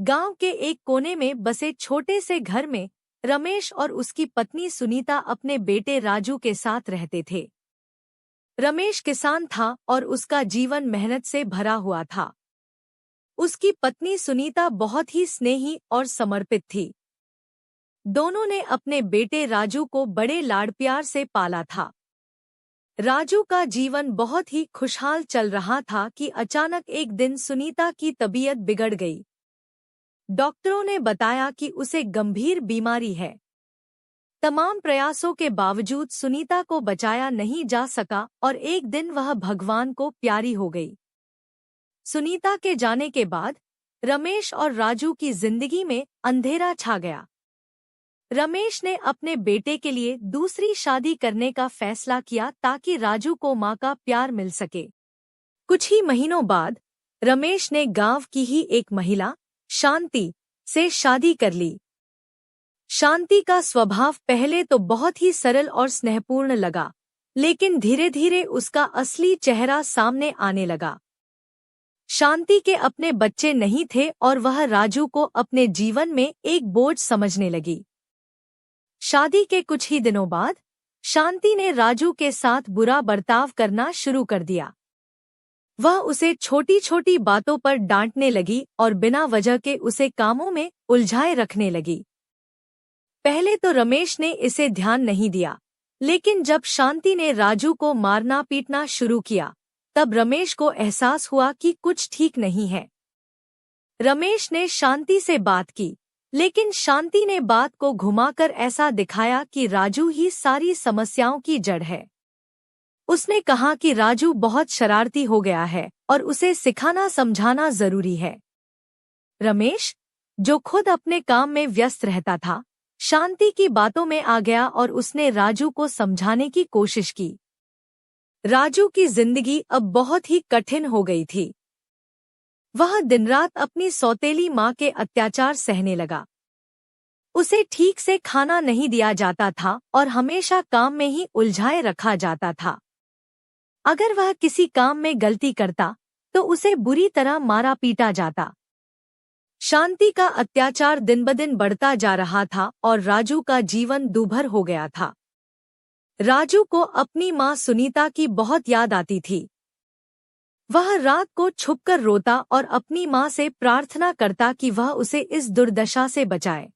गांव के एक कोने में बसे छोटे से घर में रमेश और उसकी पत्नी सुनीता अपने बेटे राजू के साथ रहते थे। रमेश किसान था और उसका जीवन मेहनत से भरा हुआ था। उसकी पत्नी सुनीता बहुत ही स्नेही और समर्पित थी। दोनों ने अपने बेटे राजू को बड़े लाड़ प्यार से पाला था। राजू का जीवन बहुत ही खुशहाल चल रहा था कि अचानक एक दिन सुनीता की तबीयत बिगड़ गई। डॉक्टरों ने बताया कि उसे गंभीर बीमारी है। तमाम प्रयासों के बावजूद सुनीता को बचाया नहीं जा सका और एक दिन वह भगवान को प्यारी हो गई। सुनीता के जाने के बाद रमेश और राजू की जिंदगी में अंधेरा छा गया। रमेश ने अपने बेटे के लिए दूसरी शादी करने का फैसला किया ताकि राजू को मां का प्यार मिल सके। कुछ ही महीनों बाद रमेश ने गांव की ही एक महिला शांति से शादी कर ली। शांति का स्वभाव पहले तो बहुत ही सरल और स्नेहपूर्ण लगा, लेकिन धीरे धीरे उसका असली चेहरा सामने आने लगा। शांति के अपने बच्चे नहीं थे और वह राजू को अपने जीवन में एक बोझ समझने लगी। शादी के कुछ ही दिनों बाद शांति ने राजू के साथ बुरा बर्ताव करना शुरू कर दिया। वह उसे छोटी छोटी बातों पर डांटने लगी और बिना वजह के उसे कामों में उलझाए रखने लगी। पहले तो रमेश ने इसे ध्यान नहीं दिया, लेकिन जब शांति ने राजू को मारना पीटना शुरू किया, तब रमेश को एहसास हुआ कि कुछ ठीक नहीं है। रमेश ने शांति से बात की, लेकिन शांति ने बात को घुमाकर ऐसा दिखाया कि राजू ही सारी समस्याओं की जड़ है। उसने कहा कि राजू बहुत शरारती हो गया है और उसे सिखाना समझाना जरूरी है। रमेश, जो खुद अपने काम में व्यस्त रहता था, शांति की बातों में आ गया और उसने राजू को समझाने की कोशिश की। राजू की जिंदगी अब बहुत ही कठिन हो गई थी। वह दिनरात अपनी सौतेली मां के अत्याचार सहने लगा। उसे ठीक से खाना नहीं दिया जाता था और हमेशा काम में ही उलझाए रखा जाता था। अगर वह किसी काम में गलती करता तो उसे बुरी तरह मारा पीटा जाता। शांति का अत्याचार दिन-ब-दिन बढ़ता जा रहा था और राजू का जीवन दूभर हो गया था। राजू को अपनी मां सुनीता की बहुत याद आती थी। वह रात को छुपकर रोता और अपनी मां से प्रार्थना करता कि वह उसे इस दुर्दशा से बचाए।